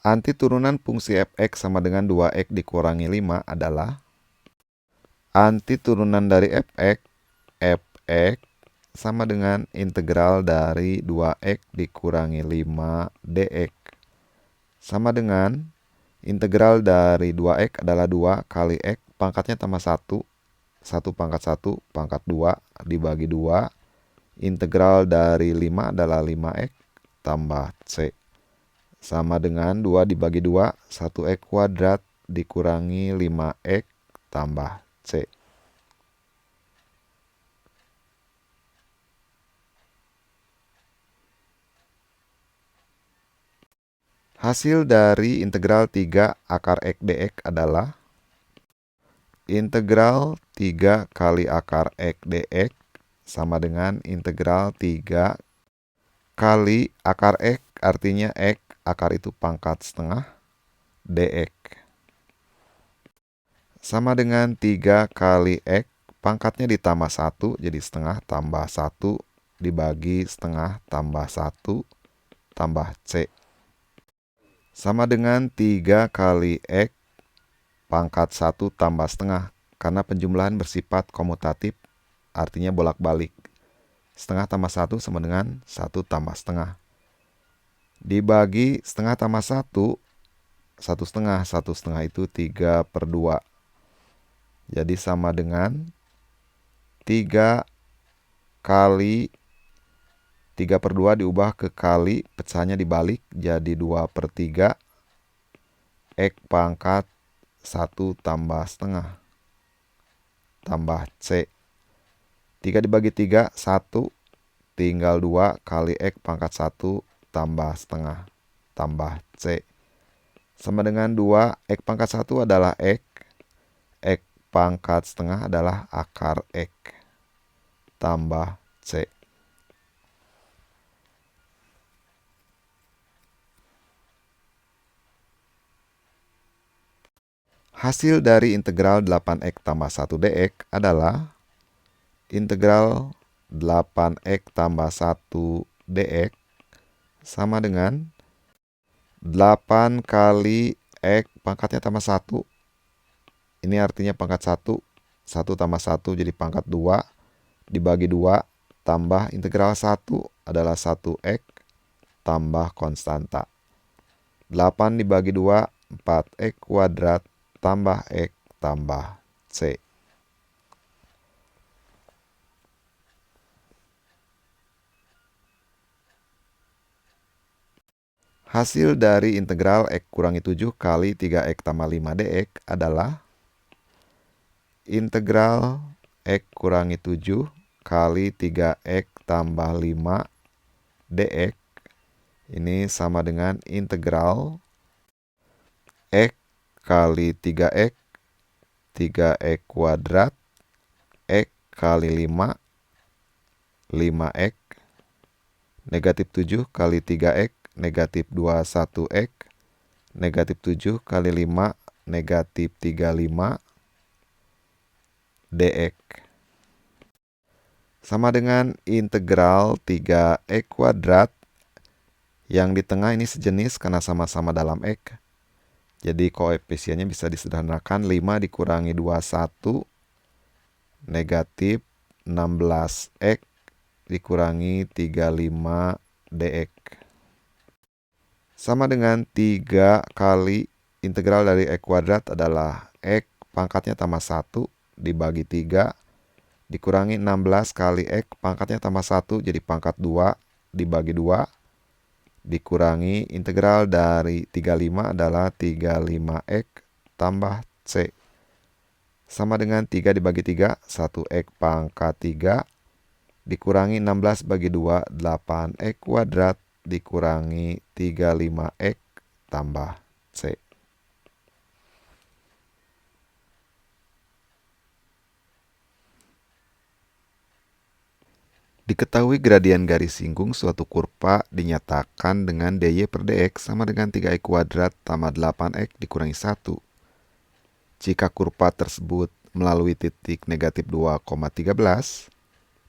Anti turunan fungsi f(x) sama dengan 2x dikurangi 5 adalah anti turunan dari fx sama dengan integral dari 2x dikurangi 5 dx. Sama dengan integral dari 2x adalah 2 kali x pangkatnya tambah 1. 1 pangkat 1 pangkat 2 dibagi 2. Integral dari 5 adalah 5x tambah c. Sama dengan 2 dibagi 2, 1x kuadrat dikurangi 5x tambah c. Hasil dari integral 3 akar x dx adalah integral 3 kali akar x dx sama dengan integral 3 kali akar x, artinya x, akar itu pangkat setengah, dx. Sama dengan 3 kali x, pangkatnya ditambah 1, jadi setengah tambah 1 dibagi setengah tambah 1 tambah c. Sama dengan 3 kali x pangkat 1 tambah setengah. Karena penjumlahan bersifat komutatif, artinya bolak-balik. Setengah tambah 1 sama dengan 1 tambah setengah. Dibagi setengah tambah 1, 1 setengah. 1 setengah itu 3/2. Jadi sama dengan 3 kali 3/2 diubah ke kali, pecahannya dibalik jadi 2/3 x pangkat 1 tambah setengah tambah c. 3 dibagi 3, 1, tinggal 2 kali x pangkat 1 tambah setengah tambah c. Sama dengan 2, x pangkat 1 adalah x pangkat setengah adalah akar x tambah c. Hasil dari integral 8x tambah 1 dx adalah integral 8x tambah 1 dx sama dengan 8 kali x pangkatnya tambah 1. Ini artinya pangkat 1. 1 tambah 1 jadi pangkat 2 dibagi 2 tambah integral 1 adalah 1x tambah konstanta. 8 dibagi 2, 4x kuadrat tambah x tambah c. Hasil dari integral x kurangi 7 kali 3x tambah 5 dx adalah integral x kurangi 7 kali 3x tambah 5 dx. Ini sama dengan integral x kali 3x, 3x kuadrat, x kali 5, 5x, negatif 7 kali 3x, negatif 21x, negatif 7 kali 5, negatif 35, dx. Sama dengan integral 3x kuadrat, yang di tengah ini sejenis karena sama-sama dalam x. Jadi koefisiennya bisa disederhanakan 5 dikurangi 21 negatif 16x dikurangi 35 dx. Sama dengan 3 kali integral dari x kuadrat adalah x pangkatnya tambah 1 dibagi 3 dikurangi 16 kali x pangkatnya tambah 1 jadi pangkat 2 dibagi 2 dikurangi integral dari 35 adalah 35x tambah c. Sama dengan 3 dibagi 3, 1x pangkat 3 dikurangi 16 bagi 2, 8x kuadrat dikurangi 35x tambah c. Diketahui gradien garis singgung suatu kurva dinyatakan dengan dy per dx sama dengan 3x kuadrat tambah 8x dikurangi 1. Jika kurva tersebut melalui titik negatif 2,13,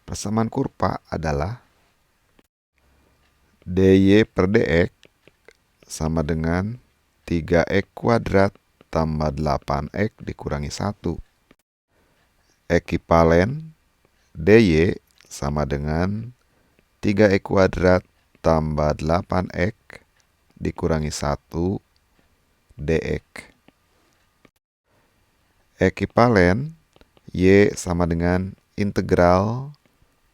persamaan kurva adalah dy per dx sama dengan 3x kuadrat tambah 8x dikurangi 1. Ekivalen DY sama dengan 3x kuadrat tambah 8x dikurangi 1 dx. Ekivalen Y sama dengan integral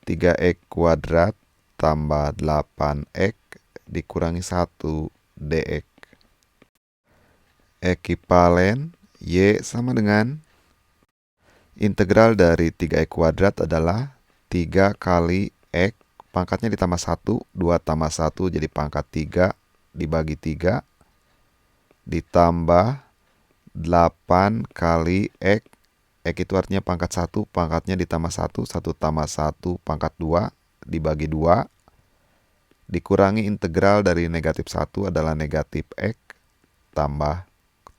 3x kuadrat tambah 8x dikurangi 1 dx. Ekivalen Y sama dengan integral dari 3x kuadrat adalah 3 kali x pangkatnya ditambah 1, 2 tambah 1 jadi pangkat 3 dibagi 3 ditambah 8 kali x. X itu artinya pangkat 1, pangkatnya ditambah 1, 1 tambah 1 pangkat 2 dibagi 2 dikurangi integral dari negatif 1 adalah negatif x tambah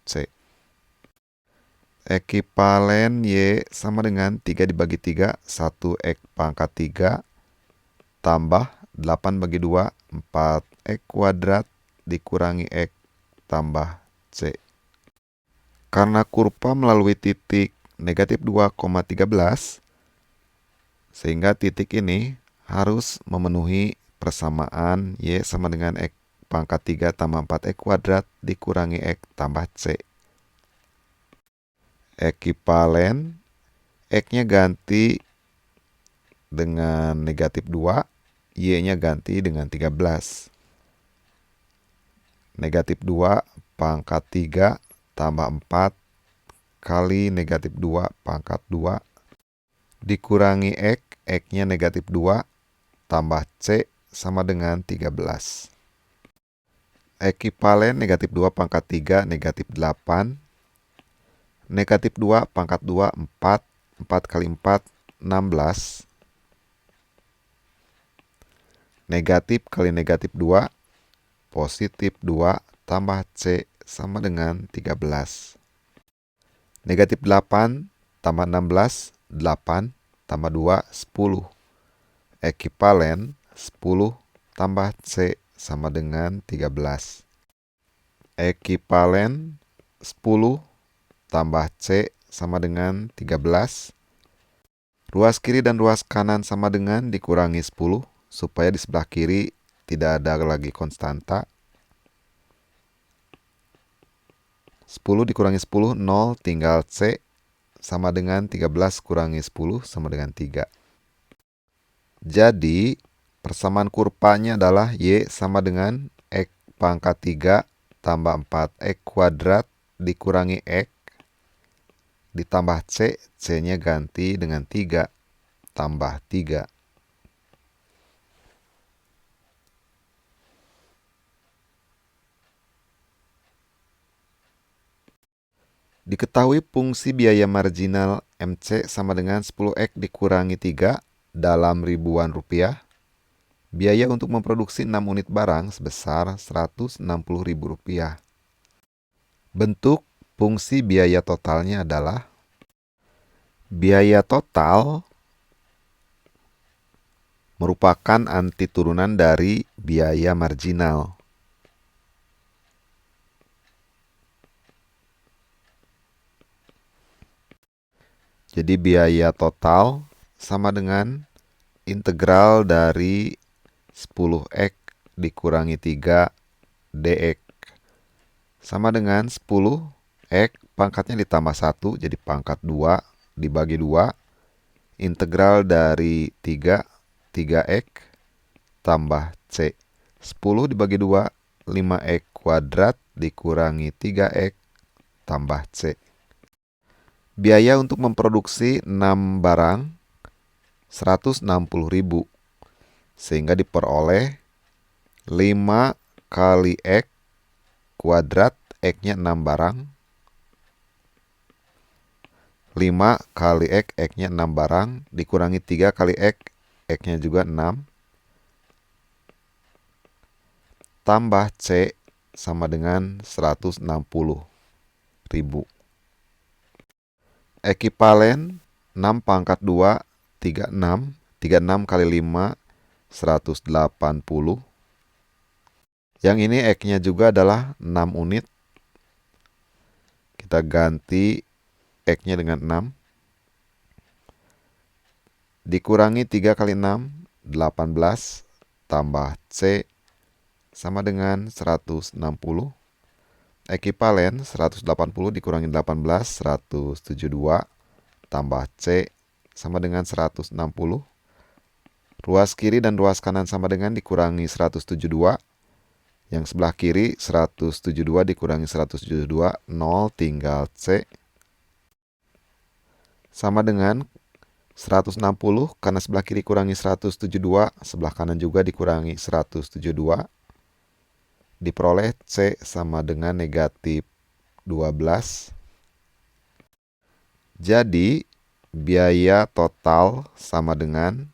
C. Ekivalen Y sama dengan 3 dibagi 3, 1x pangkat 3 tambah 8 bagi 2, 4x kuadrat dikurangi x tambah C. Karena kurva melalui titik negatif 2,13, sehingga titik ini harus memenuhi persamaan Y sama dengan x pangkat 3 tambah 4x kuadrat dikurangi x tambah C. Ekivalen X-nya ganti dengan negatif 2, Y-nya ganti dengan 13. Negatif 2 pangkat 3 tambah 4 kali negatif 2 pangkat 2 dikurangi X, X-nya negatif 2 tambah C sama dengan 13. Ekivalen negatif 2 pangkat 3 negatif 8. Negatif 2 pangkat 2 4, 4 kali 4 16. Negatif kali negatif 2 positif 2 tambah C sama dengan 13. Negatif 8 tambah 16 8 tambah 2 10. Ekivalen 10 tambah C sama dengan 13. Ekivalen 10 tambah C sama dengan 13. Ruas kiri dan ruas kanan sama dengan dikurangi 10 supaya di sebelah kiri tidak ada lagi konstanta. 10 dikurangi 10 0 tinggal C sama dengan 13 kurangi 10 sama dengan 3. Jadi persamaan kurvanya adalah Y sama dengan X pangkat 3 tambah 4x kuadrat dikurangi X ditambah C, C-nya ganti dengan 3, tambah 3. Diketahui fungsi biaya marginal MC sama dengan 10x dikurangi 3 dalam ribuan rupiah. Biaya untuk memproduksi 6 unit barang sebesar Rp160.000. Bentuk fungsi biaya totalnya adalah biaya total merupakan anti turunan dari biaya marginal. Jadi biaya total sama dengan integral dari 10x dikurangi 3 dx sama dengan 10x pangkatnya ditambah 1 jadi pangkat 2 dibagi 2 integral dari 3x tambah C. 10 dibagi 2 5x kuadrat dikurangi 3x tambah C. Biaya untuk memproduksi 6 barang 160.000 sehingga diperoleh 5 kali X kuadrat, X-nya 6 barang. 5 kali X, X-nya 6 barang, dikurangi 3 kali X, X-nya juga 6. Tambah C sama dengan 160.000. Ekivalen 6 pangkat 2, 36. 36 kali 5, 180. Yang ini X-nya juga adalah 6 unit. kita ganti X-nya dengan 6. Dikurangi 3 kali 6, 18, tambah C sama dengan 160. Ekivalen 180 dikurangi 18, 172, tambah C sama dengan 160. Ruas kiri dan ruas kanan sama dengan dikurangi 172. Yang sebelah kiri 172 dikurangi 172, 0 tinggal C. Sama dengan 160 karena sebelah kiri kurangi 172, sebelah kanan juga dikurangi 172. Diperoleh C sama dengan negatif 12. Jadi biaya total sama dengan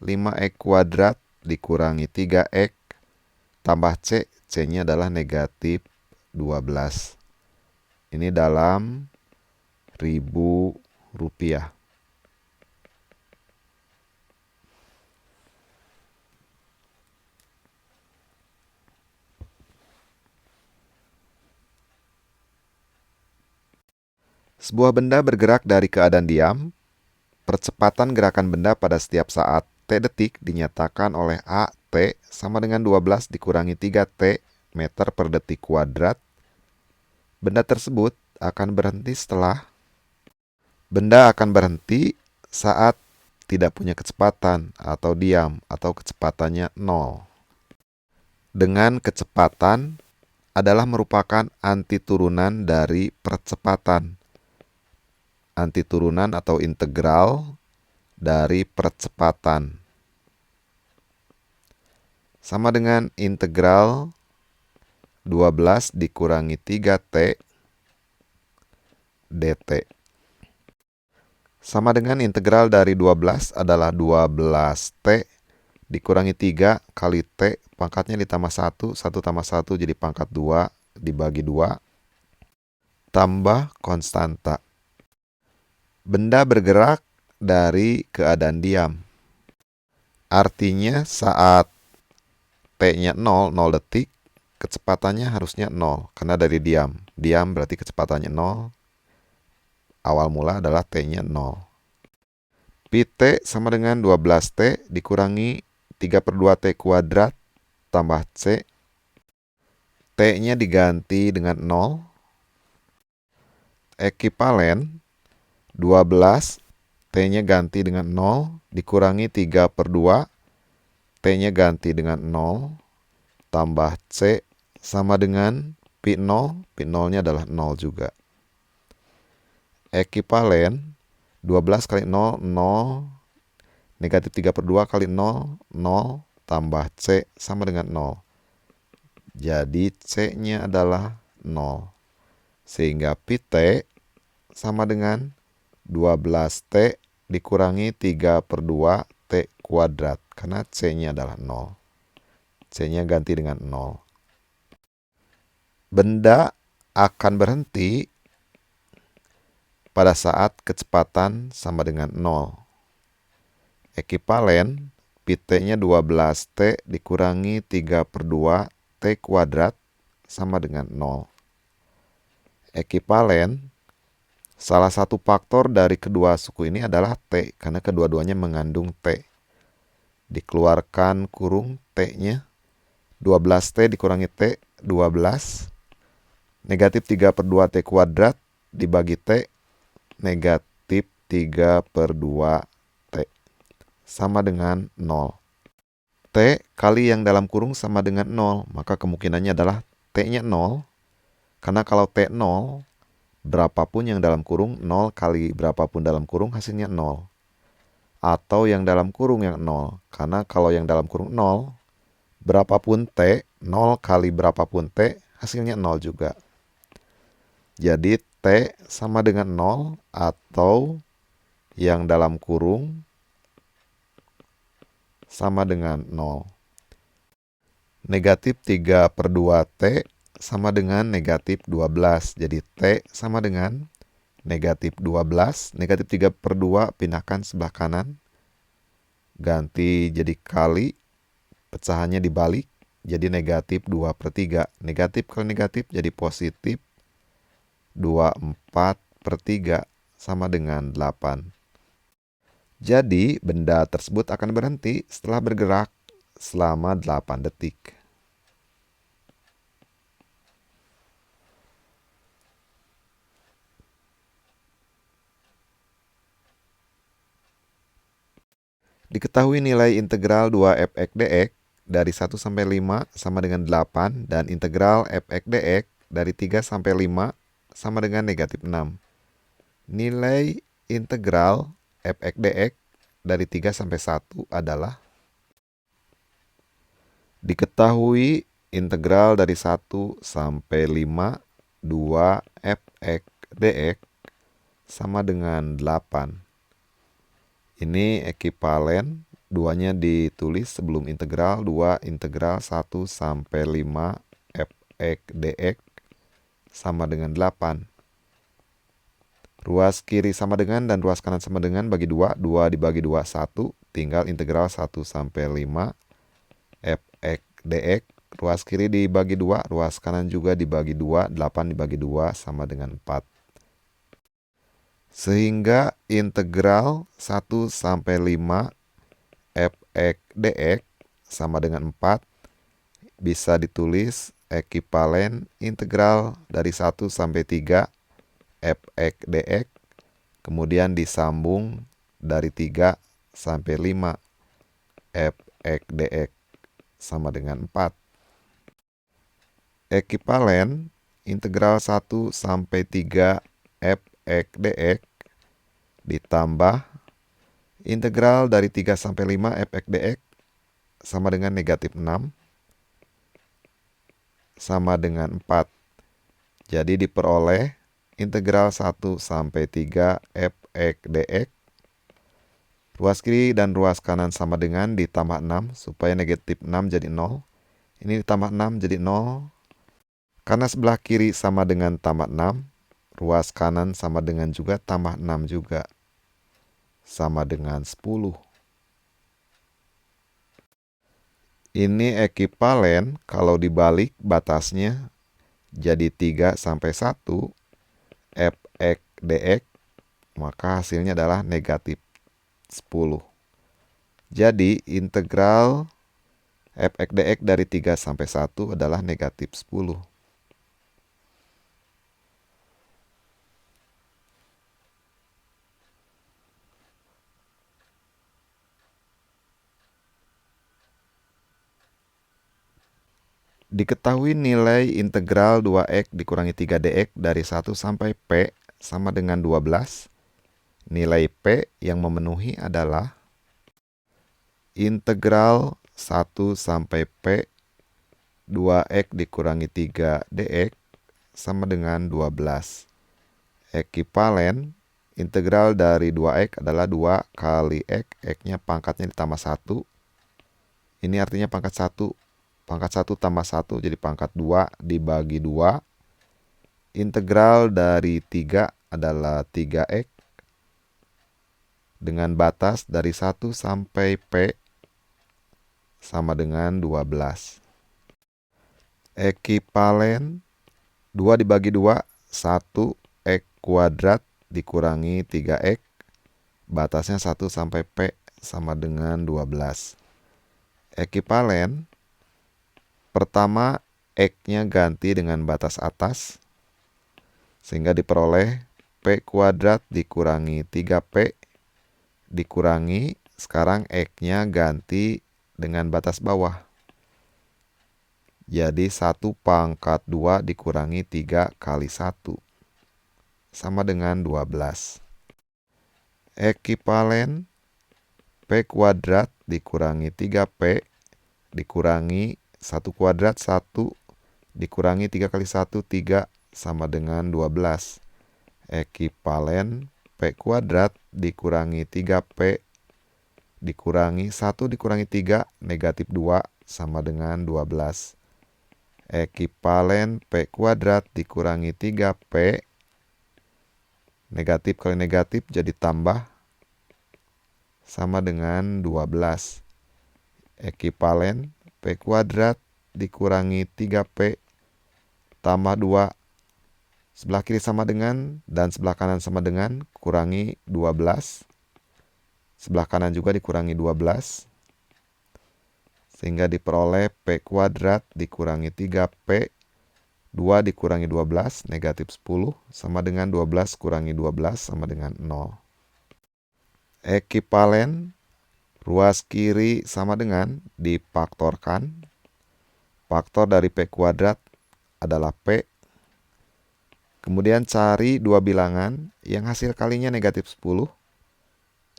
5X kuadrat dikurangi 3X tambah C. C-nya adalah negatif 12. Ini dalam ribu rupiah. Sebuah benda bergerak dari keadaan diam. Percepatan gerakan benda pada setiap saat T detik dinyatakan oleh A, T sama dengan 12 dikurangi 3T meter per detik kuadrat. Benda tersebut akan berhenti saat tidak punya kecepatan atau diam atau kecepatannya 0. Dengan kecepatan adalah merupakan antiturunan dari percepatan. Antiturunan atau integral dari percepatan. Sama dengan integral 12 dikurangi 3T dt. Sama dengan integral dari 12 adalah 12T dikurangi 3 kali T, pangkatnya ditambah 1, 1 tambah 1 jadi pangkat 2, dibagi 2, tambah konstanta. Benda bergerak dari keadaan diam. Artinya saat T-nya 0, 0 detik, kecepatannya harusnya 0, karena dari diam. Diam berarti kecepatannya 0. Awal mula adalah T-nya 0. Pi T sama dengan 12T dikurangi 3/2T kuadrat tambah C. T-nya diganti dengan 0. Ekivalen 12, T-nya ganti dengan 0, dikurangi 3/2, T-nya ganti dengan 0, tambah C sama dengan Pi 0, Pi 0-nya adalah 0 juga. Ekivalen 12 kali 0, 0, negatif 3/2 kali 0, 0, tambah C sama dengan 0. Jadi C-nya adalah 0. Sehingga Pi T sama dengan 12T dikurangi 3/2 T kuadrat. Karena C-nya adalah 0. C-nya ganti dengan 0. Benda akan berhenti pada saat kecepatan sama dengan 0. Ekivalen Pi T-nya 12T dikurangi 3/2 T kuadrat sama dengan 0. Ekivalen salah satu faktor dari kedua suku ini adalah T, karena kedua-duanya mengandung T. Dikeluarkan kurung T-nya, 12T dikurangi T, 12. Negatif 3/2 T kuadrat dibagi T, negatif 3/2 T. Sama dengan 0. T kali yang dalam kurung sama dengan 0, maka kemungkinannya adalah T-nya 0. Karena kalau T 0, berapapun yang dalam kurung, 0 kali berapapun dalam kurung hasilnya 0. Atau yang dalam kurung yang 0. Karena kalau yang dalam kurung 0, berapapun T, 0 kali berapapun T, hasilnya 0 juga. Jadi T sama dengan 0 atau yang dalam kurung sama dengan 0. Negatif 3/2 T sama dengan negatif 12. Jadi T sama dengan negatif 12. Negatif 3/2 pindahkan sebelah kanan. Ganti jadi kali. Pecahannya dibalik. Jadi negatif 2/3. Negatif kali negatif jadi positif 24/3 sama dengan 8. Jadi, benda tersebut akan berhenti setelah bergerak selama 8 detik. Diketahui nilai integral 2f(x) dx dari 1 sampai 5 sama dengan 8 dan integral f(x) dx dari 3 sampai 5 sama dengan negatif 6. Nilai integral f(x) dx dari 3 sampai 1 adalah diketahui integral dari 1 sampai 5 2f(x) dx sama dengan 8. Ini ekivalen, duanya ditulis sebelum integral, 2 integral 1 sampai 5 f(x) dx sama dengan 8. Ruas kiri sama dengan dan ruas kanan sama dengan, bagi 2, 2 dibagi 2, 1, tinggal integral 1 sampai 5 f(x) dx. Ruas kiri dibagi 2, ruas kanan juga dibagi 2, 8 dibagi 2 sama dengan 4. Sehingga integral 1 sampai 5 f(x) dx sama dengan 4 bisa ditulis ekivalen integral dari 1 sampai 3 f(x) dx, kemudian disambung dari 3 sampai 5 f(x) dx sama dengan 4. Ekivalen integral 1 sampai 3 f(x) dx ditambah integral dari 3 sampai 5 f(x) dx sama dengan negatif 6 sama dengan 4. Jadi diperoleh integral 1 sampai 3 f(x) dx. Ruas kiri dan ruas kanan sama dengan, ditambah 6 supaya negatif 6 jadi 0. Ini ditambah 6 jadi 0. Karena sebelah kiri sama dengan tambah 6, ruas kanan sama dengan juga tambah 6 juga. Sama dengan 10. Ini ekivalen kalau dibalik batasnya jadi 3 sampai 1 f(x) dx, maka hasilnya adalah negatif 10. Jadi integral f(x) dx dari 3 sampai 1 adalah negatif 10. Diketahui nilai integral 2x dikurangi 3 dx dari 1 sampai p sama dengan 12. Nilai p yang memenuhi adalah integral 1 sampai p 2x dikurangi 3 dx sama dengan 12. Ekivalen integral dari 2x adalah 2 kali x, x-nya pangkatnya ditambah 1. Ini artinya pangkat 1. Pangkat 1 tambah 1 jadi pangkat 2 dibagi 2. Integral dari 3 adalah 3x dengan batas dari 1 sampai p sama dengan 12. Ekivalen 2 dibagi 2, 1x kuadrat dikurangi 3x. Batasnya 1 sampai p sama dengan 12. Ekivalen pertama, x-nya ganti dengan batas atas, sehingga diperoleh p kuadrat dikurangi 3p dikurangi, sekarang x-nya ganti dengan batas bawah. Jadi 1 pangkat 2 dikurangi 3 kali 1 sama dengan 12. Ekivalen p kuadrat dikurangi 3p dikurangi 1 kuadrat 1 dikurangi 3 kali 1 3 sama dengan 12. Ekivalen p kuadrat dikurangi 3p dikurangi 1 dikurangi 3 negatif 2 sama dengan 12. Ekivalen p kuadrat dikurangi 3p negatif kali negatif jadi tambah sama dengan 12. Ekivalen p kuadrat dikurangi 3p tambah 2 Sebelah kiri sama dengan dan sebelah kanan sama dengan, kurangi 12. Sebelah kanan juga dikurangi 12. Sehingga diperoleh P kuadrat dikurangi 3P. 2 dikurangi 12, negatif 10, sama dengan 12 kurangi 12 sama dengan 0. Ekivalen, ruas kiri sama dengan difaktorkan. Faktor dari P kuadrat adalah P. Kemudian cari dua bilangan yang hasil kalinya negatif 10,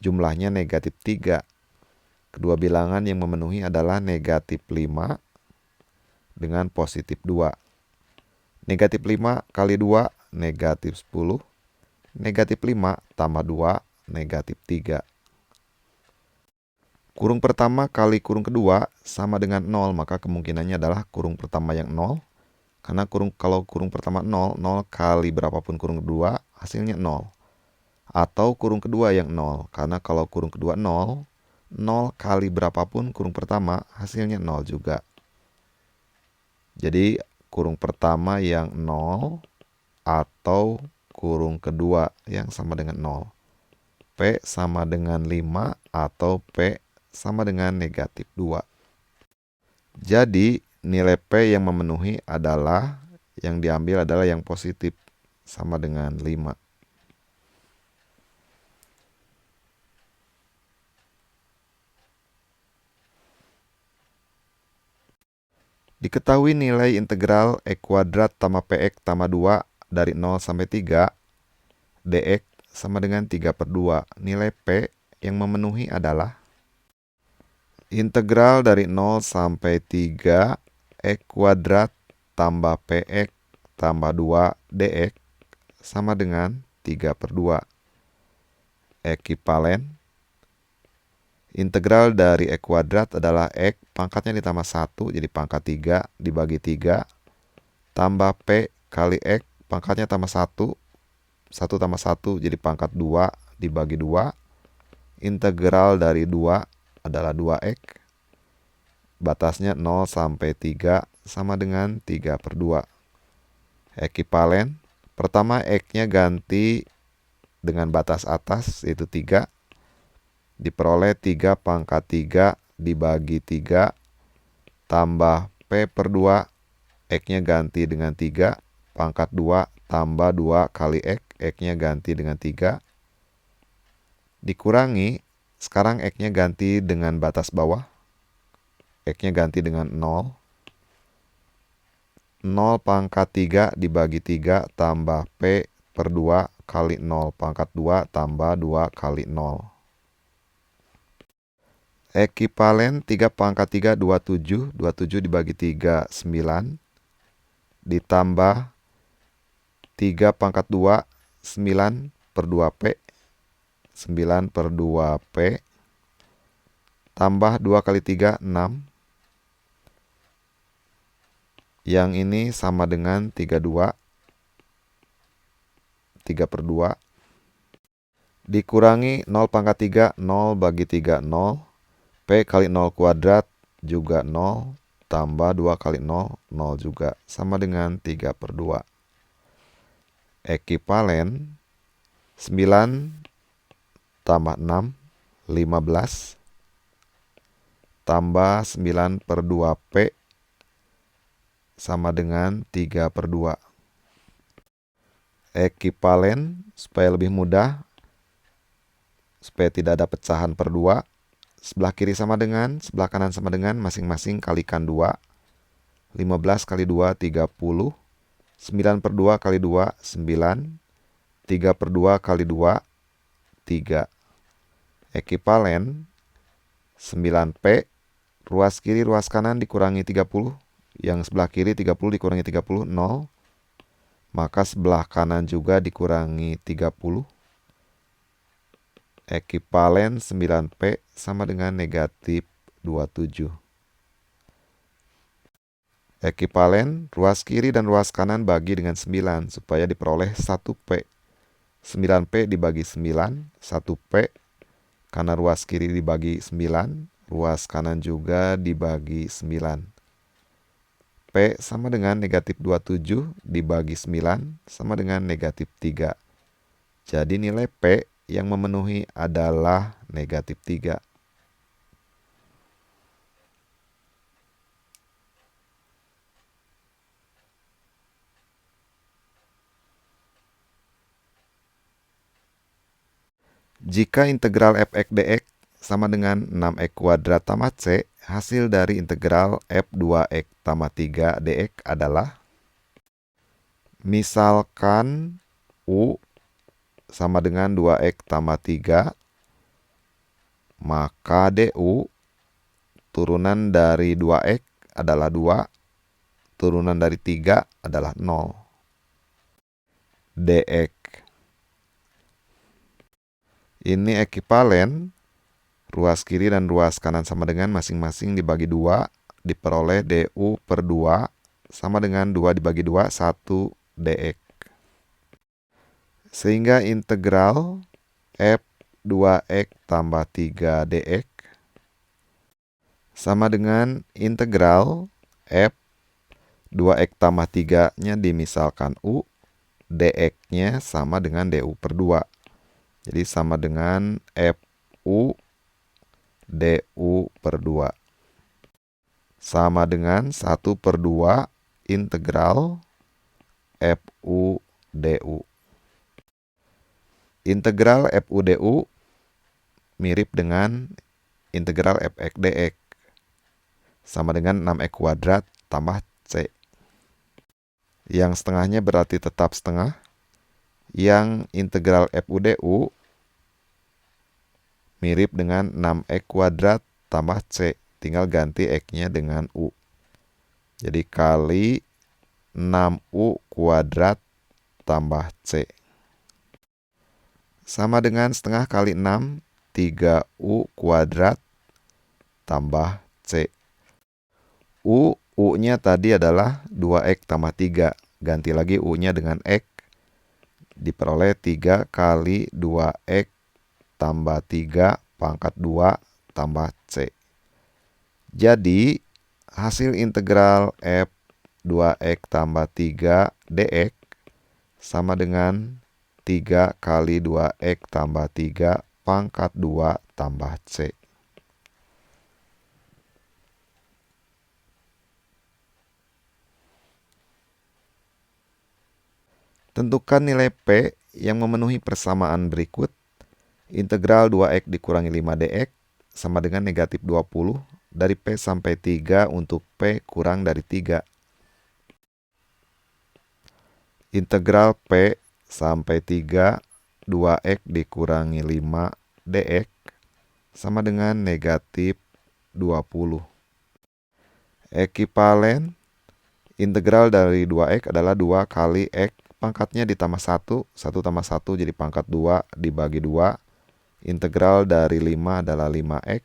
jumlahnya negatif 3. Kedua bilangan yang memenuhi adalah negatif 5 dengan positif 2. Negatif 5 kali 2, negatif 10. Negatif 5 tambah 2, negatif 3. Kurung pertama kali kurung kedua sama dengan 0, maka kemungkinannya adalah kurung pertama yang 0. Karena kalau kurung pertama 0, 0 kali berapapun kurung kedua, hasilnya 0. Atau kurung kedua yang 0, karena kalau kurung kedua 0, 0 kali berapapun kurung pertama, hasilnya 0 juga. Jadi kurung pertama yang 0 atau kurung kedua yang sama dengan 0. P sama dengan 5 atau P sama dengan negatif 2. Jadi nilai P yang memenuhi adalah, yang diambil adalah yang positif, sama dengan 5. Diketahui nilai integral E kuadrat tambah PX tambah 2 dari 0 sampai 3, dx sama dengan 3/2. Nilai P yang memenuhi adalah integral dari 0 sampai 3, E kuadrat tambah PX tambah 2 dx sama dengan 3/2. Ekivalen. Integral dari E kuadrat adalah X pangkatnya ditambah 1, jadi pangkat 3 dibagi 3. Tambah P kali X pangkatnya tambah 1. 1 tambah 1 jadi pangkat 2 dibagi 2. Integral dari 2 adalah 2X. Batasnya 0 sampai 3 sama dengan 3/2. Ekivalen. Pertama X-nya ganti dengan batas atas yaitu 3. Diperoleh 3 pangkat 3 dibagi 3 tambah P/2, X-nya ganti dengan 3, pangkat 2 tambah 2 kali X, X-nya ganti dengan 3. Dikurangi, sekarang X-nya ganti dengan batas bawah, X-nya ganti dengan 0. 0 pangkat 3 dibagi 3 tambah P/2 kali 0 pangkat 2 tambah 2 kali 0. Ekivalen 3 pangkat 3, 27. 27 dibagi 3, 9. Ditambah 3 pangkat 2, 9/2P. 9/2P. Tambah 2 kali 3, 6. Yang ini sama dengan 32. 3/2. Dikurangi 0 pangkat 3, 0 bagi 3, 0. P kali 0 kuadrat juga 0, tambah 2 kali 0, 0 juga, sama dengan 3/2. Ekivalen 9 tambah 6, 15, tambah 9/2P sama dengan 3/2. Ekivalen, supaya lebih mudah, supaya tidak ada pecahan per 2, sebelah kiri sama dengan, sebelah kanan sama dengan, masing-masing kalikan 2. 15 kali 2, 30. 9/2 kali 2, 9. 3/2 kali 2, 3. Ekivalen 9P. Ruas kiri, ruas kanan dikurangi 30. Yang sebelah kiri 30 dikurangi 30, 0. Maka sebelah kanan juga dikurangi 30. Ekivalen 9P sama dengan negatif 27. Ekivalen ruas kiri dan ruas kanan bagi dengan 9 supaya diperoleh 1P. 9P dibagi 9, 1P. Karena ruas kiri dibagi 9, ruas kanan juga dibagi 9. P P sama dengan negatif 27 dibagi 9 sama dengan negatif 3. Jadi nilai P yang memenuhi adalah negatif 3. Jika integral f(x) dx sama dengan 6x kuadrat tambah c, hasil dari integral f2x tambah 3 dx adalah, misalkan u sama dengan 2x tambah 3, maka du turunan dari 2x adalah 2, turunan dari 3 adalah 0. dx ini ekivalen ruas kiri dan ruas kanan sama dengan masing-masing dibagi 2, diperoleh du per 2 sama dengan 2 dibagi 2, 1 dx. Sehingga integral f2x tambah 3 dx sama dengan integral f2x tambah 3-nya dimisalkan u, dx-nya sama dengan du per 2. Jadi sama dengan fu du per 2. Sama dengan 1 per 2 integral fu du. Integral fu du mirip dengan integral f(x) dx. Sama dengan 6x kuadrat tambah c. Yang setengahnya berarti tetap setengah. Yang integral fu du mirip dengan 6x kuadrat tambah c. Tinggal ganti x-nya dengan u. Jadi kali 6u kuadrat tambah c. Sama dengan setengah kali 6, 3u kuadrat tambah c. U-nya tadi adalah 2x tambah 3. Ganti lagi u-nya dengan x. Diperoleh 3 kali 2x tambah 3 pangkat 2 tambah c. Jadi hasil integral f2x tambah 3 dx sama dengan 3 kali 2x tambah 3 pangkat 2 tambah c. Tentukan nilai P yang memenuhi persamaan berikut. Integral 2x dikurangi 5 dx sama dengan negatif 20 dari P sampai 3 untuk P kurang dari 3. Integral P sampai 3 2x dikurangi 5 dx sama dengan negatif 20. Ekivalen integral dari 2x adalah 2 kali x pangkatnya ditambah 1, 1 tambah 1 jadi pangkat 2 dibagi 2. Integral dari 5 adalah 5x.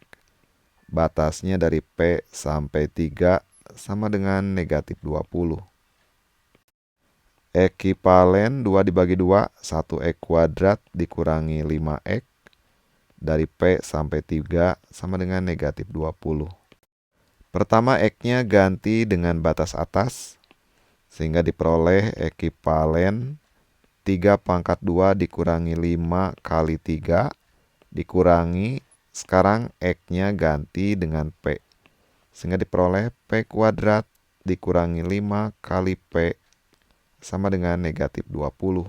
Batasnya dari P sampai 3 sama dengan negatif 20. Ekivalen 2 dibagi 2, 1x kuadrat dikurangi 5x. Dari P sampai 3 sama dengan negatif 20. Pertama x-nya ganti dengan batas atas. Sehingga diperoleh ekivalen 3 pangkat 2 dikurangi 5 kali 3 dikurangi, sekarang x-nya ganti dengan P. Sehingga diperoleh P kuadrat dikurangi 5 kali P sama dengan negatif 20.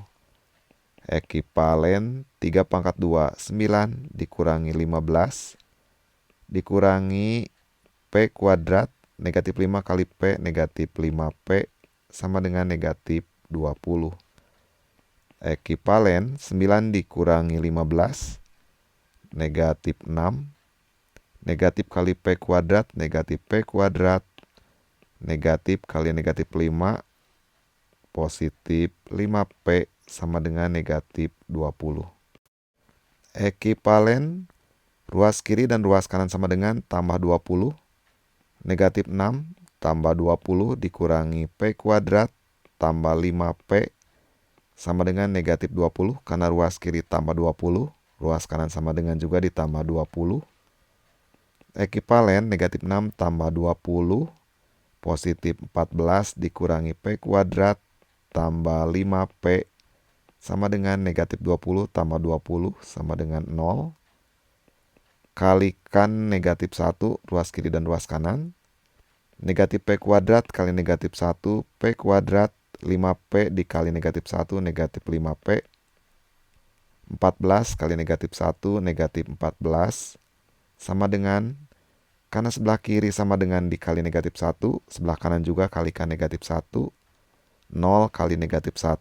Ekivalen 3 pangkat 2, 9 dikurangi 15 dikurangi P kuadrat negatif 5 kali P negatif 5P sama dengan negatif 20. Ekivalen 9 dikurangi 15, negatif 6. Negatif kali P kuadrat, negatif P kuadrat. Negatif kali negatif 5, positif 5P sama dengan negatif 20. Ekivalen ruas kiri dan ruas kanan sama dengan tambah 20. Negatif 6 tambah 20 dikurangi P kuadrat tambah 5P sama dengan negatif 20 karena ruas kiri tambah 20, ruas kanan sama dengan juga ditambah 20. Ekivalen negatif 6 tambah 20 positif 14 dikurangi P kuadrat tambah 5P sama dengan negatif 20 tambah 20 sama dengan 0. Kalikan negatif 1, ruas kiri dan ruas kanan. Negatif P kuadrat kali negatif 1, P kuadrat 5P dikali negatif 1, negatif 5P. 14 kali negatif 1, negatif 14. Sama dengan, karena sebelah kiri sama dengan dikali negatif 1, sebelah kanan juga kalikan negatif 1. 0 kali negatif 1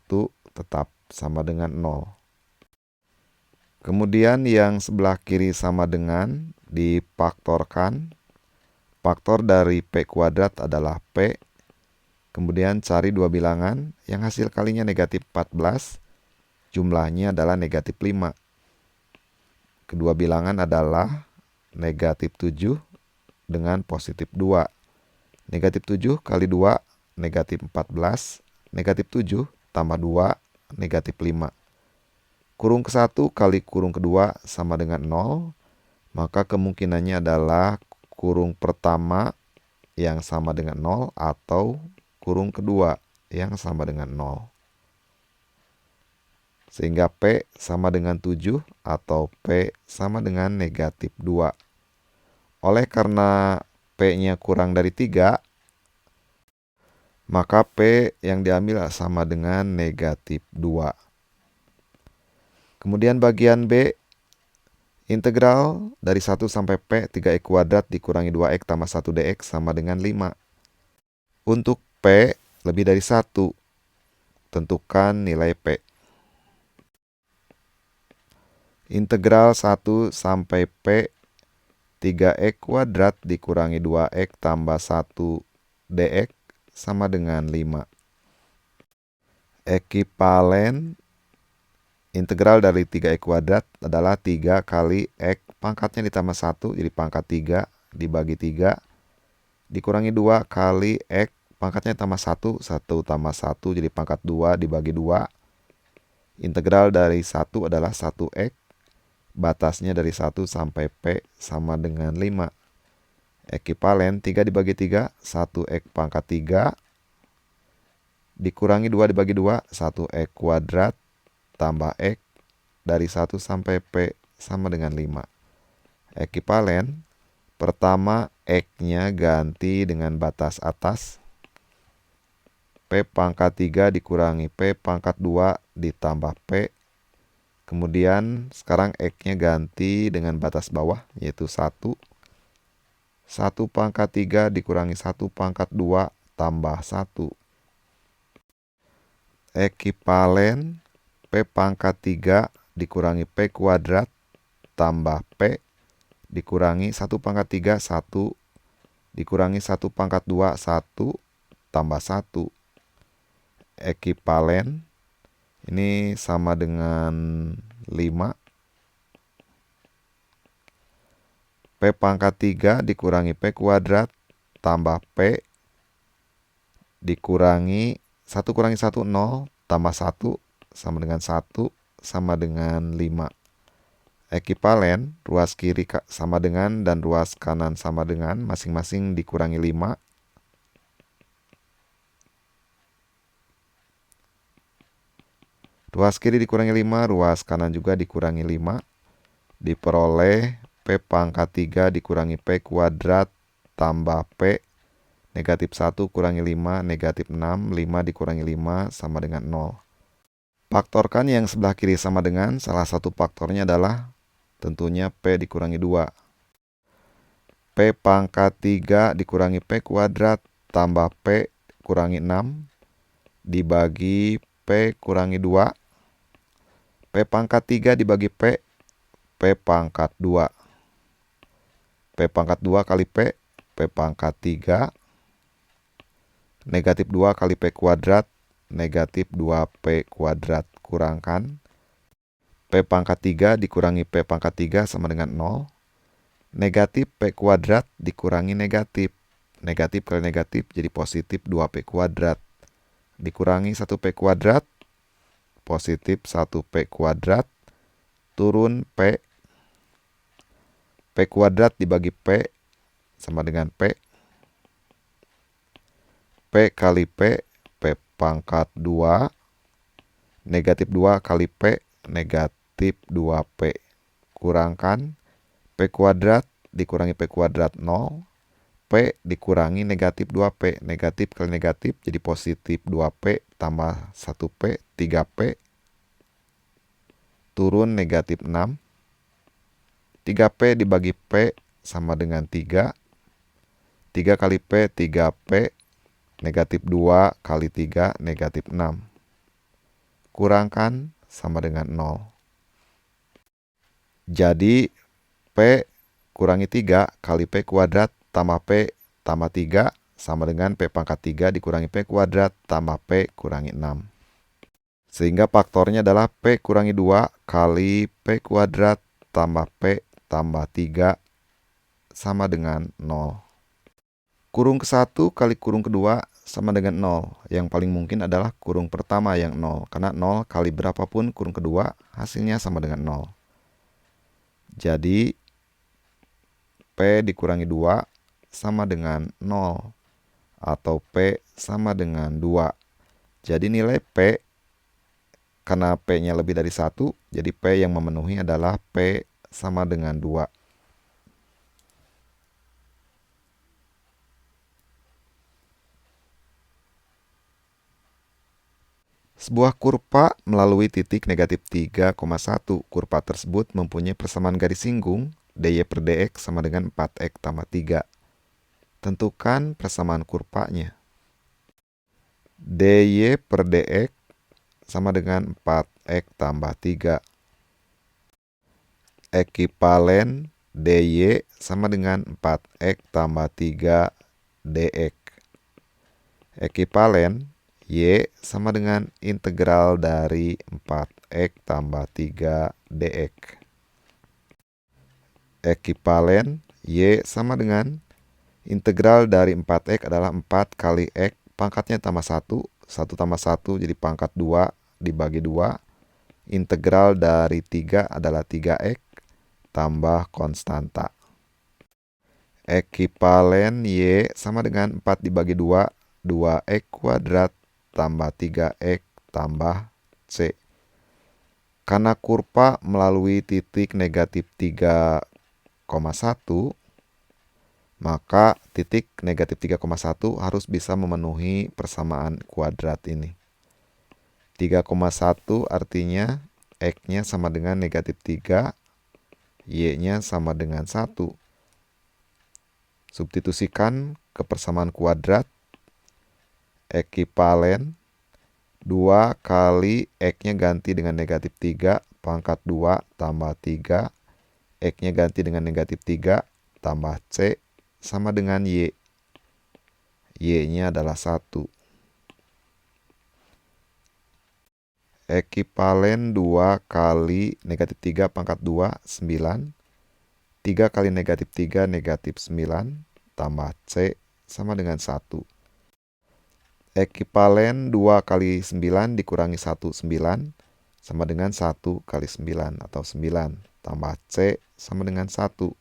tetap sama dengan 0. Kemudian yang sebelah kiri sama dengan difaktorkan. Faktor dari P kuadrat adalah P. Kemudian cari dua bilangan yang hasil kalinya negatif 14. Jumlahnya adalah negatif 5. Kedua bilangan adalah negatif 7 dengan positif 2. Negatif 7 kali 2, negatif 14. Negatif 7 tambah 2, negatif 5. Kurung ke-1 kali kurung kedua sama dengan 0. Maka kemungkinannya adalah kurung pertama yang sama dengan 0 atau kurung kedua yang sama dengan 0. Sehingga P sama dengan 7 atau P sama dengan negatif 2. Oleh karena P-nya kurang dari 3, maka P yang diambil sama dengan negatif 2. Kemudian bagian B, integral dari 1 sampai P 3x kuadrat dikurangi 2x tambah 1 dx sama dengan 5. Untuk P lebih dari 1, tentukan nilai P. Integral 1 sampai P 3x kuadrat dikurangi 2x tambah 1 dx sama dengan 5. Ekivalen integral dari 3x kuadrat adalah 3 kali x pangkatnya ditambah 1 jadi pangkat 3 dibagi 3 dikurangi 2 kali x pangkatnya tambah 1, 1 tambah 1 jadi pangkat 2 dibagi 2. Integral dari 1 adalah 1x. Batasnya dari 1 sampai P sama dengan 5. Ekivalen 3 dibagi 3, 1x pangkat 3. Dikurangi 2 dibagi 2, 1x kuadrat tambah x dari 1 sampai P sama dengan 5. Ekivalen, pertama x-nya ganti dengan batas atas. P pangkat 3 dikurangi P pangkat 2 ditambah P. Kemudian sekarang x-nya ganti dengan batas bawah yaitu 1. 1 pangkat 3 dikurangi 1 pangkat 2 tambah 1. Ekivalen P pangkat 3 dikurangi P kuadrat tambah P dikurangi 1 pangkat 3, 1 dikurangi 1 pangkat 2, 1 tambah 1. Ekivalen ini sama dengan 5. P pangkat 3 dikurangi P kuadrat tambah P dikurangi 1 kurangi 1, 0 tambah 1 sama dengan 1 sama dengan 5. Ekivalen ruas kiri sama dengan dan ruas kanan sama dengan masing-masing dikurangi 5. Ruas kiri dikurangi 5, ruas kanan juga dikurangi 5. Diperoleh P pangkat 3 dikurangi P kuadrat tambah P. Negatif 1 kurangi 5, negatif 6. 5 dikurangi 5 sama dengan 0. Faktorkan yang sebelah kiri sama dengan, salah satu faktornya adalah tentunya P dikurangi 2. P pangkat 3 dikurangi P kuadrat tambah P kurangi 6 dibagi P kurangi 2. P pangkat 3 dibagi P, P pangkat 2. P pangkat 2 kali P, P pangkat 3. Negatif 2 kali P kuadrat, negatif 2P kuadrat. Kurangkan. P pangkat 3 dikurangi P pangkat 3 sama dengan 0. Negatif P kuadrat dikurangi negatif. Negatif kali negatif jadi positif 2P kuadrat. Dikurangi 1P kuadrat, positif 1P kuadrat, turun P. P kuadrat dibagi P sama dengan P. P kali P, P pangkat 2, negatif 2 kali P, negatif 2P. Kurangkan P kuadrat dikurangi P kuadrat 0, P dikurangi negatif 2P. Negatif kali negatif jadi positif 2P tambah 1P, 3P. Turun negatif 6. 3P dibagi P sama dengan 3. 3 kali P, 3P. Negatif 2 kali 3, negatif 6. Kurangkan sama dengan 0. Jadi P kurangi 3 kali P kuadrat tambah P tambah 3 sama dengan P pangkat 3 dikurangi P kuadrat tambah P kurangi 6. Sehingga faktornya adalah P kurangi 2 kali P kuadrat tambah P tambah 3 sama dengan 0. Kurung ke-1 kali kurung kedua sama dengan 0. Yang paling mungkin adalah kurung pertama yang 0. Karena 0 kali berapapun kurung kedua hasilnya sama dengan 0. Jadi P dikurangi 2 sama dengan 0. Atau P sama dengan 2. Jadi nilai P, karena P-nya lebih dari 1, jadi P yang memenuhi adalah P sama dengan 2. Sebuah kurva melalui titik negatif 3,1. Kurva tersebut mempunyai persamaan garis singgung dy per dx sama dengan 4x tambah 3. Tentukan persamaan kurvanya. dy per dx sama dengan 4x tambah 3. Ekivalen dy sama dengan 4x tambah 3 dx. Ekivalen y sama dengan integral dari 4x tambah 3 dx. Ekivalen y sama dengan integral dari 4x adalah 4 kali x, pangkatnya tambah 1, 1 tambah 1 jadi pangkat 2 dibagi 2. Integral dari 3 adalah 3x tambah konstanta. Ekivalen y sama dengan 4 dibagi 2, 2x kuadrat tambah 3x tambah c. Karena kurva melalui titik negatif 3,1, maka titik negatif 3,1 harus bisa memenuhi persamaan kuadrat ini. 3,1 artinya x-nya sama dengan negatif 3, y-nya sama dengan 1. Substitusikan ke persamaan kuadrat. Ekivalen 2 kali x-nya ganti dengan negatif 3, pangkat 2 tambah 3. X-nya ganti dengan negatif 3 tambah c sama dengan y. Y-nya adalah 1. Ekivalen 2 kali negatif 3 pangkat 2, 9. 3 kali negatif 3, negatif 9, tambah c sama dengan 1. Ekivalen 2 kali 9 dikurangi 1, 9, sama dengan 1 kali 9 atau 9, tambah c sama dengan 1.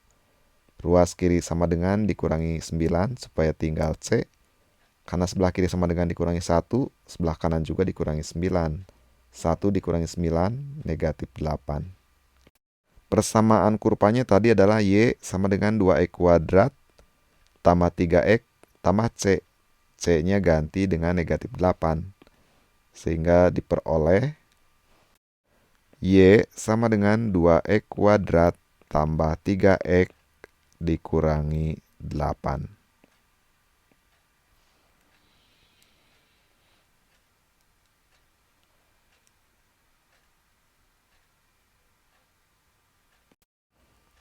Ruas kiri sama dengan dikurangi 9 supaya tinggal c. Karena sebelah kiri sama dengan dikurangi 1, sebelah kanan juga dikurangi 9. 1 dikurangi 9, negatif 8. Persamaan kurvanya tadi adalah y sama dengan 2x kuadrat tambah 3x tambah c. C-nya ganti dengan negatif 8. Sehingga diperoleh y sama dengan 2x kuadrat tambah 3x dikurangi 8.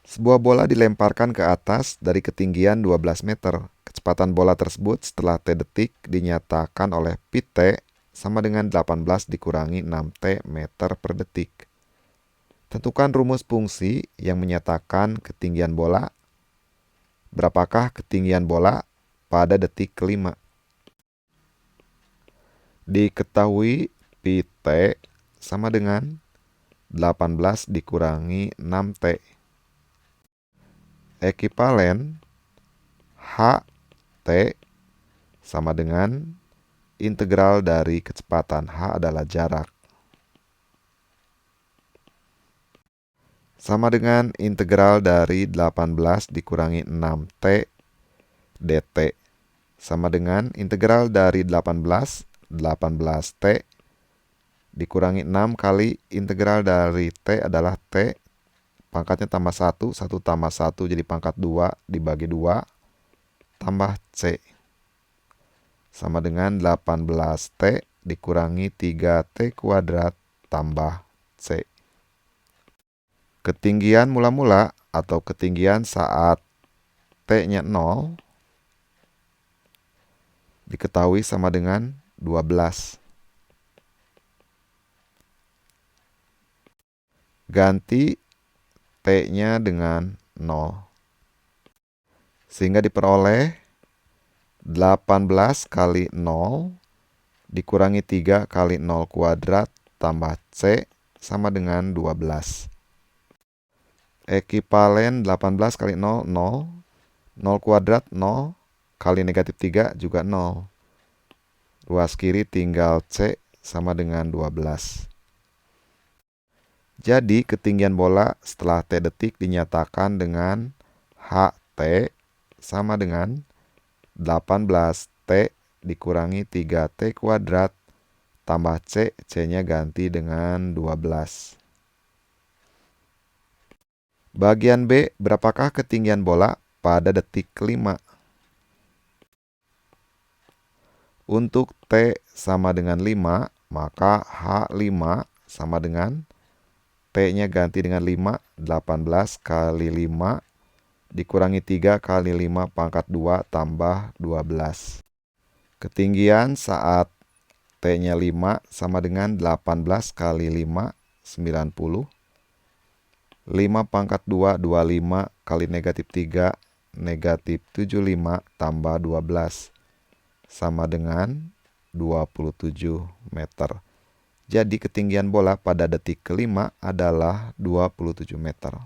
Sebuah bola dilemparkan ke atas dari ketinggian 12 meter. Kecepatan bola tersebut setelah T detik dinyatakan oleh Pt sama dengan 18 dikurangi 6T meter per detik. Tentukan rumus fungsi yang menyatakan ketinggian bola. Berapakah ketinggian bola pada detik kelima? Diketahui Pt sama dengan 18 dikurangi 6T. Ekivalen HT sama dengan integral dari kecepatan. H adalah jarak. Sama dengan integral dari 18 dikurangi 6T dt. Sama dengan integral dari 18T dikurangi 6 kali integral dari T adalah T. Pangkatnya tambah 1, 1 tambah 1 jadi pangkat 2 dibagi 2 tambah C. Sama dengan 18T dikurangi 3T kuadrat tambah C. Ketinggian mula-mula atau ketinggian saat T-nya 0 diketahui sama dengan 12. Ganti T-nya dengan 0. Sehingga diperoleh 18 kali 0 dikurangi 3 kali 0 kuadrat tambah C sama dengan 12. Ekivalen 18 kali 0, 0. 0 kuadrat 0 kali negatif 3 juga 0. Ruas kiri tinggal C sama dengan 12. Jadi ketinggian bola setelah T detik dinyatakan dengan HT sama dengan 18T dikurangi 3T kuadrat tambah C, C-nya ganti dengan 12. Bagian B, berapakah ketinggian bola pada detik kelima? Untuk T sama dengan 5, maka H5 sama dengan T-nya ganti dengan 5, 18 kali 5 dikurangi 3 kali 5 pangkat 2 tambah 12. Ketinggian saat T-nya 5 sama dengan 18 kali 5, 90. 5 pangkat 2, 25 kali negatif 3, negatif 75 tambah 12. Sama dengan 27 meter. Jadi ketinggian bola pada detik kelima adalah 27 meter.